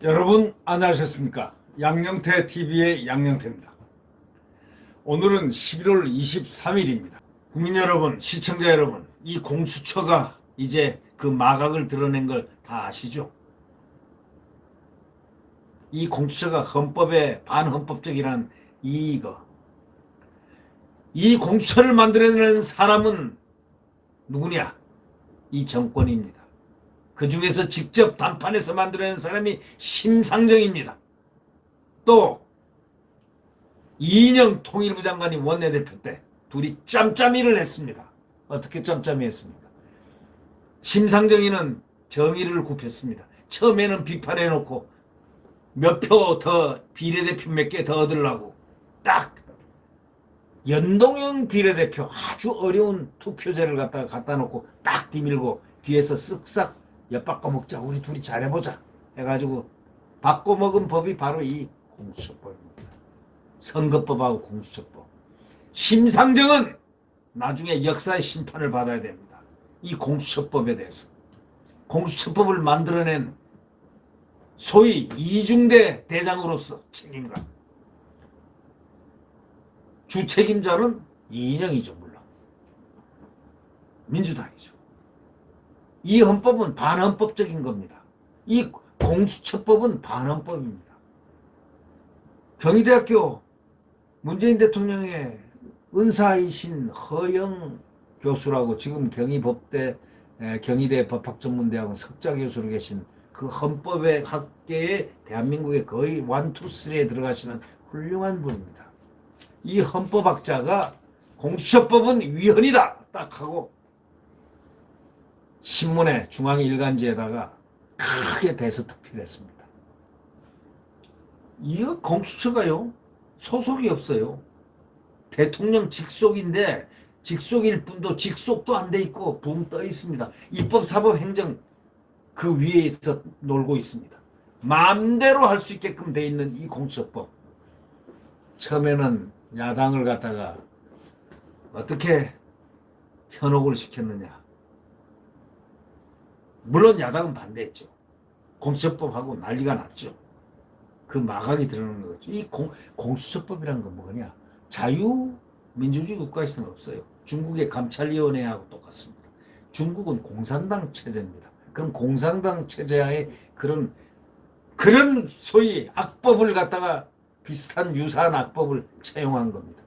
여러분 안녕하셨습니까? 양영태 TV의 양영태입니다. 오늘은 11월 23일입니다. 국민 여러분, 시청자 여러분, 이 공수처가 이제 그 마각을 드러낸 걸 다 아시죠? 이 공수처가 헌법에 반헌법적이라는 이 공수처를 만들어내는 사람은 누구냐? 이 정권입니다. 그 중에서 직접 단판에서 만들어낸 사람이 심상정입니다. 또 이인영 통일부 장관이 원내대표 때 둘이 짬짬이를 했습니다. 어떻게 짬짬이 했습니까? 심상정이는 정의를 굽혔습니다. 처음에는 비판해놓고 몇 표 더 비례대표 몇 개 더 얻으려고 딱 연동형 비례대표 아주 어려운 투표제를 갖다 놓고 딱 뒤밀고 뒤에서 쓱싹 엿바꿔 먹자, 우리 둘이 잘해보자 해가지고 바꿔먹은 법이 바로 이 공수처법입니다. 선거법하고 공수처법. 심상정은 나중에 역사의 심판을 받아야 됩니다. 이 공수처법에 대해서. 공수처법을 만들어낸 소위 이중대 대장으로서 책임감. 주책임자는 이인영이죠, 물론. 민주당이죠. 이 헌법은 반헌법적인 겁니다. 이 공수처법은 반헌법입니다. 경희대학교 문재인 대통령의 은사이신 허영 교수라고 지금 경희법대 경희대 법학전문대학원 석좌 교수로 계신 그 헌법의 학계에 대한민국의 거의 1, 2, 3에 들어가시는 훌륭한 분입니다. 이 헌법학자가 공수처법은 위헌이다 딱 하고 신문에 중앙 일간지에다가 크게 대서특필을 했습니다. 이거 공수처가요 소속이 없어요. 대통령 직속인데 직속일 뿐도 직속도 안 돼 있고 붕 떠 있습니다. 입법, 사법, 행정 그 위에서 놀고 있습니다. 마음대로 할 수 있게끔 돼 있는 이 공수처법. 처음에는 야당을 갖다가 어떻게 현혹을 시켰느냐. 물론 야당은 반대했죠. 공수처법하고 난리가 났죠. 그 마각이 드러나는 거죠. 이 공수처법이란 건 뭐냐. 자유민주주의 국가에서는 없어요. 중국의 감찰위원회하고 똑같습니다. 중국은 공산당 체제입니다. 그럼 공산당 체제하에 그런 소위 악법을 갖다가 비슷한 유사한 악법을 채용한 겁니다.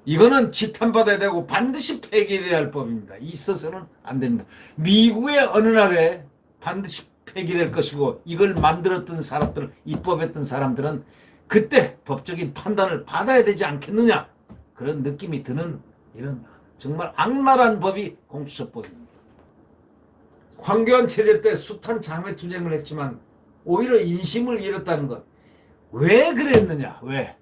이거는 지탄받아야 되고 반드시 폐기돼야 할 법입니다. 있어서는 안 됩니다. 미국의 어느 날에 반드시 폐기될 것이고 이걸 만들었던 사람들, 입법했던 사람들은 그때 법적인 판단을 받아야 되지 않겠느냐 그런 느낌이 드는 이런 정말 악랄한 법이 공수처법입니다. 황교안 체제 때 숱한 장외투쟁을 했지만 오히려 인심을 잃었다는 것. 왜 그랬느냐? 왜?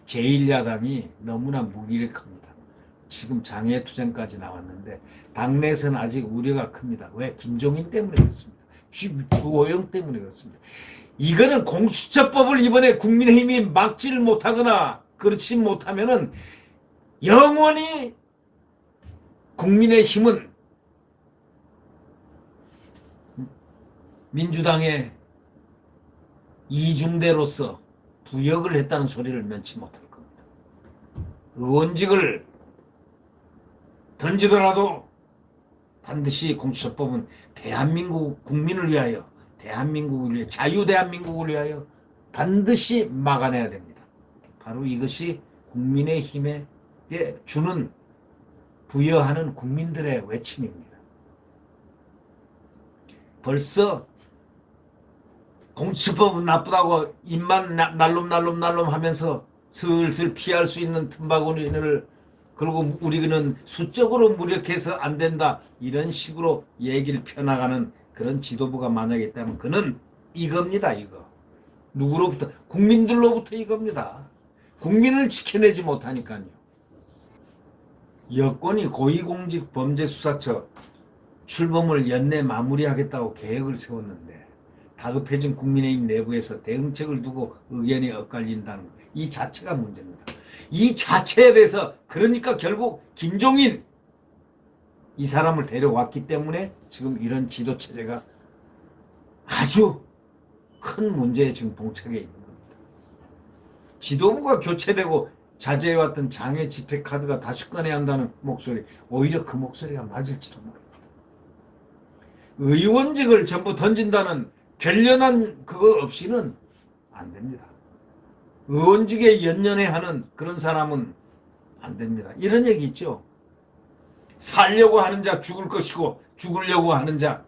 제1야당이 너무나 무기력합니다. 지금 장외투쟁까지 나왔는데 당내에서는 아직 우려가 큽니다. 왜? 김종인 때문에 그렇습니다. 주호영 때문에 그렇습니다. 이거는 공수처법을 이번에 국민의힘이 막지를 못하거나 그렇지 못하면은 영원히 국민의힘은 민주당의 이중대로서 부역을 했다는 소리를 면치 못할 겁니다. 의원직을 던지더라도 반드시 공수처법은 대한민국 국민을 위하여, 대한민국을 위해, 자유대한민국을 위하여 반드시 막아내야 됩니다. 바로 이것이 국민의힘에 주는 부여하는 국민들의 외침입니다. 벌써 공수처법은 나쁘다고 입만 날롬 하면서 슬슬 피할 수 있는 틈바구니를 그리고 우리는 수적으로 무력해서 안 된다 이런 식으로 얘기를 펴나가는 그런 지도부가 만약에 있다면 그는 이겁니다. 이거 누구로부터? 국민들로부터 이겁니다. 국민을 지켜내지 못하니까요. 여권이 고위공직범죄수사처 출범을 연내 마무리하겠다고 계획을 세웠는데 다급해진 국민의힘 내부에서 대응책을 두고 의견이 엇갈린다는 것. 이 자체가 문제입니다. 이 자체에 대해서 그러니까 결국 김종인 이 사람을 데려왔기 때문에 지금 이런 지도 체제가 아주 큰 문제에 지금 봉착해 있는 겁니다. 지도부가 교체되고 자제해왔던 장애 집회 카드가 다시 꺼내야 한다는 목소리, 오히려 그 목소리가 맞을지도 모릅니다. 의원직을 전부 던진다는 결연한 그거 없이는 안 됩니다. 의원직에 연연해하는 그런 사람은 안 됩니다. 이런 얘기 있죠. 살려고 하는 자 죽을 것이고 죽으려고 하는 자,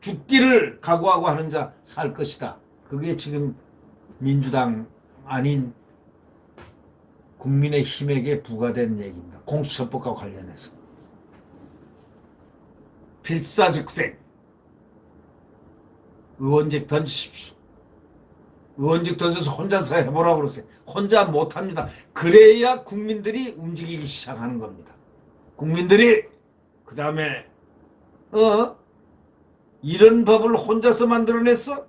죽기를 각오하고 하는 자 살 것이다. 그게 지금 민주당 아닌 국민의힘에게 부과된 얘기입니다. 공수처법과 관련해서. 필사즉생. 의원직 던지십시오. 의원직 던져서 혼자서 해보라고 그러세요. 혼자 못합니다. 그래야 국민들이 움직이기 시작하는 겁니다. 국민들이 그 다음에 이런 법을 혼자서 만들어냈어?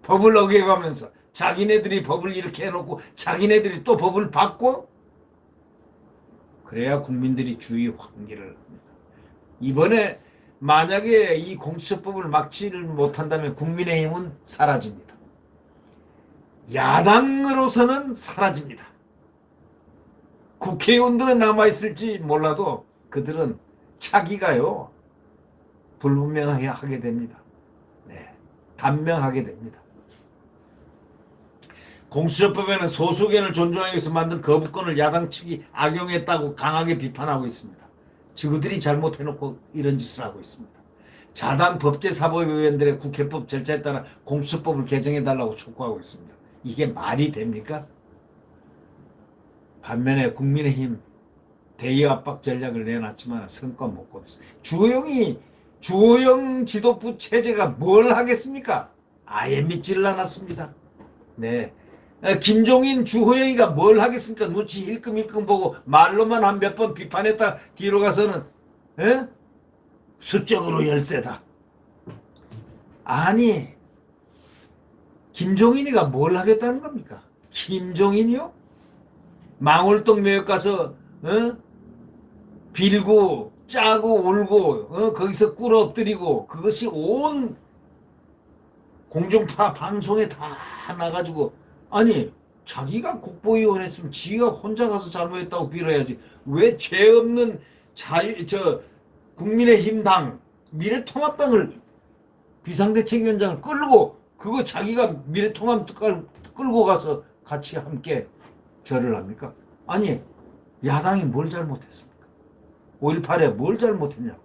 법을 어겨가면서 자기네들이 법을 이렇게 해놓고 자기네들이 또 법을 바꿔? 그래야 국민들이 주의 환기를 합니다. 이번에 만약에 이 공수처법을 막지를 못한다면 국민의힘은 사라집니다. 야당으로서는 사라집니다. 국회의원들은 남아있을지 몰라도 그들은 차기가요 불분명하게 하게 됩니다. 네, 단명하게 됩니다. 공수처법에는 소수 의견을 존중하기 위해서 만든 거부권을 야당 측이 악용했다고 강하게 비판하고 있습니다. 저들이 잘못해놓고 이런 짓을 하고 있습니다. 자당 법제사법위원들의 국회법 절차에 따라 공수처법을 개정해달라고 촉구하고 있습니다. 이게 말이 됩니까? 반면에 국민의힘 대의압박 전략을 내놨지만 성과 못 거뒀어요. 주호영 지도부 체제가 뭘 하겠습니까? 아예 믿지를 않았습니다. 네. 김종인 주호영이가 뭘 하겠습니까? 눈치 일끔일끔 보고 말로만 한 몇 번 비판했다 뒤로 가서는 수적으로 열세다. 아니 김종인이가 뭘 하겠다는 겁니까? 김종인이요? 망월동 묘역 가서 빌고 짜고 울고 거기서 꿇어 엎드리고 그것이 온 공중파 방송에 다 나가지고 아니 자기가 국보위원 했으면 지가 혼자 가서 잘못했다고 빌어야지 왜 죄 없는 국민의힘당 미래통합당을 비상대책위원장을 끌고 그거 자기가 미래통합 끌고 가서 같이 함께 절을 합니까? 아니 야당이 뭘 잘못했습니까? 5.18에 뭘 잘못했냐고요.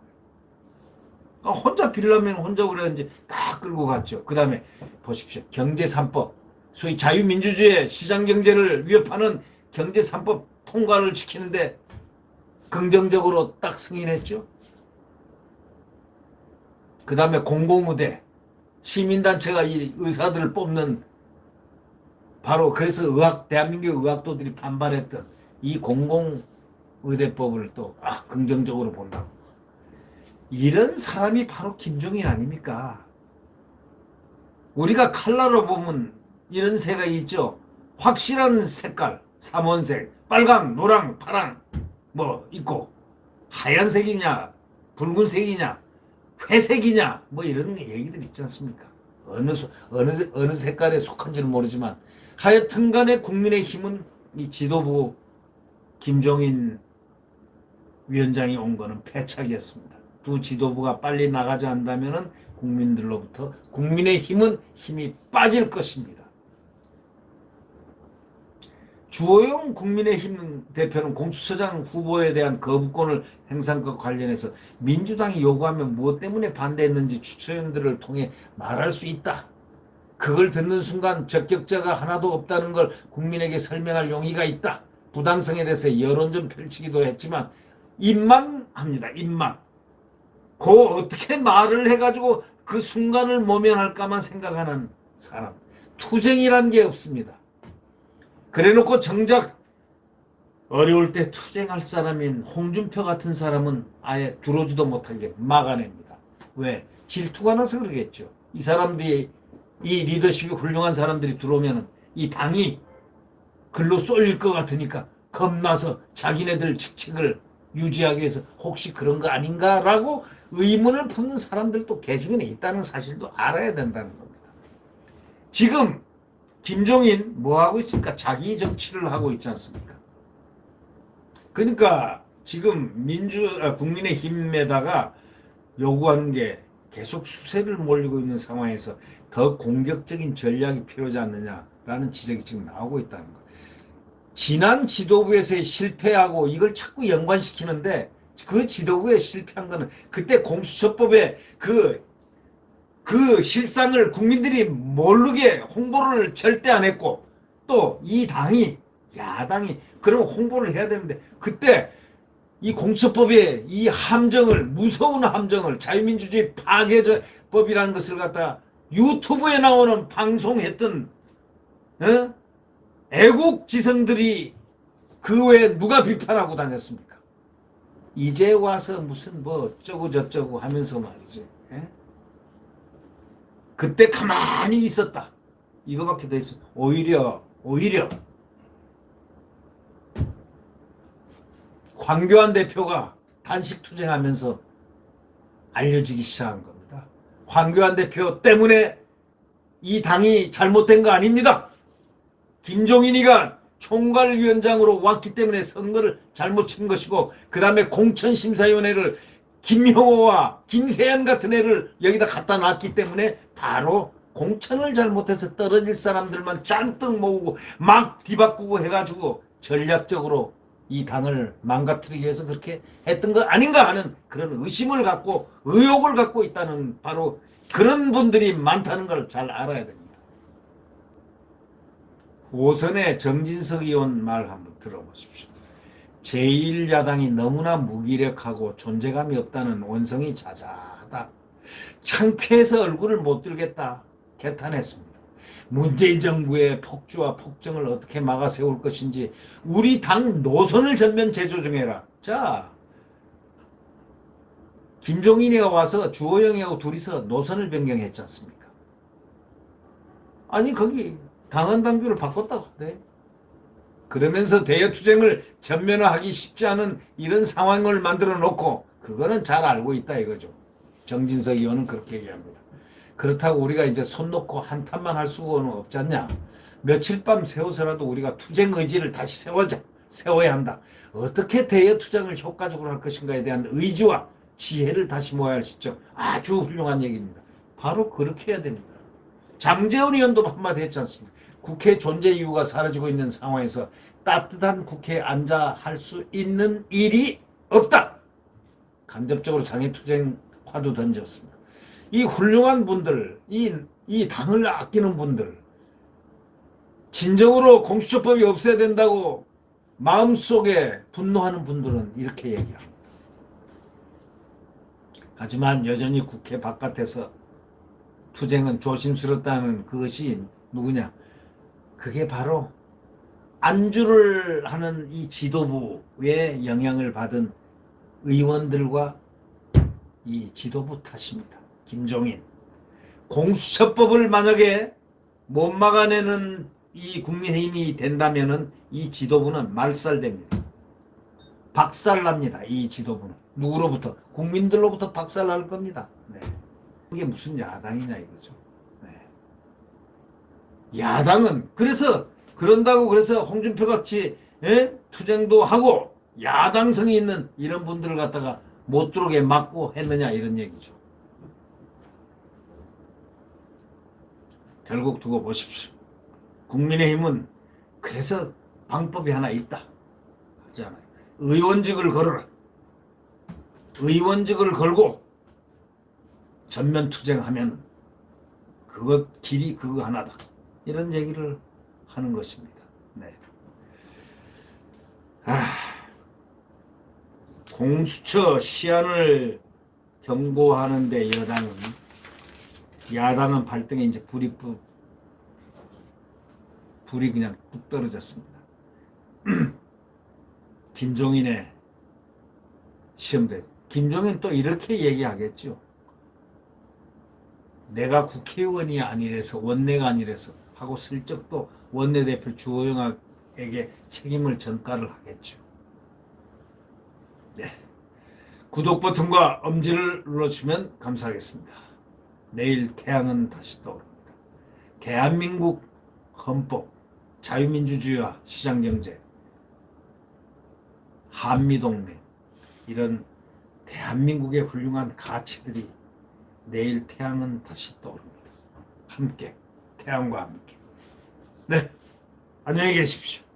혼자 빌려면 혼자 그래야지 딱 끌고 갔죠. 그 다음에 보십시오. 경제 3법 소위 자유민주주의 시장경제를 위협하는 경제 3법 통과를 시키는데 긍정적으로 딱 승인했죠. 그 다음에 공공의대 시민단체가 이 의사들을 뽑는 바로 그래서 대한민국 의학도들이 반발했던 이 공공의대법을 또 긍정적으로 본다고. 이런 사람이 바로 김종인 아닙니까? 우리가 칼라로 보면 이런 색이 있죠. 확실한 색깔, 삼원색, 빨강, 노랑, 파랑 뭐 있고 하얀색이냐, 붉은색이냐, 회색이냐 뭐 이런 얘기들 있지 않습니까? 어느 색깔에 속한지는 모르지만 하여튼 간에 국민의힘은 이 지도부 김종인 위원장이 온 거는 패착이었습니다. 두 지도부가 빨리 나가지 않는다면 국민들로부터 국민의힘은 힘이 빠질 것입니다. 주호영 국민의힘 대표는 공수처장 후보에 대한 거부권을 행사한 것과 관련해서 민주당이 요구하면 무엇 때문에 반대했는지 추천위원들을 통해 말할 수 있다. 그걸 듣는 순간 적격자가 하나도 없다는 걸 국민에게 설명할 용의가 있다. 부당성에 대해서 여론전 펼치기도 했지만 입만 합니다. 입만. 어떻게 말을 해가지고 그 순간을 모면할까만 생각하는 사람. 투쟁이란 게 없습니다. 그래놓고 정작 어려울 때 투쟁할 사람인 홍준표 같은 사람은 아예 들어오지도 못하게 막아냅니다. 왜? 질투가 나서 그러겠죠. 이 사람들이 이 리더십이 훌륭한 사람들이 들어오면 이 당이 글로 쏠릴 것 같으니까 겁나서 자기네들 직책을 유지하기 위해서 혹시 그런 거 아닌가라고 의문을 품는 사람들도 개중에 있다는 사실도 알아야 된다는 겁니다. 지금 김종인 뭐 하고 있습니까? 자기 정치를 하고 있지 않습니까? 그러니까 지금 국민의힘에다가 요구하는 게 계속 수세를 몰리고 있는 상황에서 더 공격적인 전략이 필요하지 않느냐라는 지적이 지금 나오고 있다는 거. 지난 지도부에서의 실패하고 이걸 자꾸 연관시키는데 그 지도부에 실패한 거는 그때 공수처법에 그 실상을 국민들이 모르게 홍보를 절대 안 했고 또 이 당이 야당이 그런 홍보를 해야 되는데 그때 이 공수처법의 이 함정을 무서운 함정을 자유민주주의 파괴법이라는 것을 갖다 유튜브에 나오는 방송했던 애국지성들이 그 외에 누가 비판하고 다녔습니까? 이제 와서 무슨 뭐 어쩌고 저쩌고 하면서 말이지. 예? 그때 가만히 있었다. 이거밖에 더 있어. 오히려 황교안 대표가 단식 투쟁하면서 알려지기 시작한 겁니다. 황교안 대표 때문에 이 당이 잘못된 거 아닙니다. 김종인이가 총괄위원장으로 왔기 때문에 선거를 잘못 친 것이고 그 다음에 공천심사위원회를 김형호와 김세연 같은 애를 여기다 갖다 놨기 때문에 바로 공천을 잘못해서 떨어질 사람들만 잔뜩 모으고 막 뒤바꾸고 해가지고 전략적으로 이 당을 망가뜨리기 위해서 그렇게 했던 거 아닌가 하는 그런 의심을 갖고 의혹을 갖고 있다는 바로 그런 분들이 많다는 걸 잘 알아야 됩니다. 오선의 정진석 의원 말 한번 들어보십시오. 제1야당이 너무나 무기력하고 존재감이 없다는 원성이 자자하다. 창피해서 얼굴을 못 들겠다. 개탄했습니다. 문재인 정부의 폭주와 폭정을 어떻게 막아 세울 것인지 우리 당 노선을 전면 재조정해라. 자, 김종인이가 와서 주호영이하고 둘이서 노선을 변경했지 않습니까? 아니 거기 당헌 당규를 바꿨다고. 네. 그러면서 대여투쟁을 전면화하기 쉽지 않은 이런 상황을 만들어 놓고 그거는 잘 알고 있다 이거죠. 정진석 의원은 그렇게 얘기합니다. 그렇다고 우리가 이제 손 놓고 한탄만 할 수는 없지 않냐. 며칠 밤 새워서라도 우리가 투쟁 의지를 다시 세워야 한다. 어떻게 대여투쟁을 효과적으로 할 것인가에 대한 의지와 지혜를 다시 모아야 할 시점. 아주 훌륭한 얘기입니다. 바로 그렇게 해야 됩니다. 장제원 의원도 한마디 했지 않습니까? 국회 존재 이유가 사라지고 있는 상황에서 따뜻한 국회에 앉아 할 수 있는 일이 없다. 간접적으로 장애투쟁 화두 던졌습니다. 이 훌륭한 분들, 이 당을 아끼는 분들, 진정으로 공수처법이 없어야 된다고 마음속에 분노하는 분들은 이렇게 얘기합니다. 하지만 여전히 국회 바깥에서 투쟁은 조심스럽다는 그것이 누구냐? 그게 바로 안주를 하는 이 지도부의 영향을 받은 의원들과 이 지도부 탓입니다. 김종인. 공수처법을 만약에 못 막아내는 이 국민의힘이 된다면은 이 지도부는 말살됩니다. 박살납니다. 이 지도부는. 누구로부터? 국민들로부터 박살날 겁니다. 네. 이게 무슨 야당이냐 이거죠. 네. 야당은 그런다고 홍준표 같이 투쟁도 하고 야당성이 있는 이런 분들을 갖다가 못 들어오게 막고 했느냐 이런 얘기죠. 결국 두고 보십시오. 국민의힘은 그래서 방법이 하나 있다 하지 않아요. 의원직을 걸어라. 의원직을 걸고 전면 투쟁하면 그것 길이 그거 하나다. 이런 얘기를 하는 것입니다. 네. 공수처 시한을 경고하는데 야당은 발등에 이제 불이 그냥 뚝 떨어졌습니다. 김종인의 시험대. 김종인 또 이렇게 얘기하겠죠. 내가 국회의원이 아니래서 원내가 아니래서 하고 슬쩍 또 원내대표 주호영에게 책임을 전가를 하겠죠. 네. 구독 버튼과 엄지를 눌러주시면 감사하겠습니다. 내일 태양은 다시 떠오릅니다. 대한민국 헌법, 자유민주주의와 시장경제, 한미동맹, 이런 대한민국의 훌륭한 가치들이 내일 태양은 다시 떠오릅니다. 함께, 태양과 함께. 네, 안녕히 계십시오.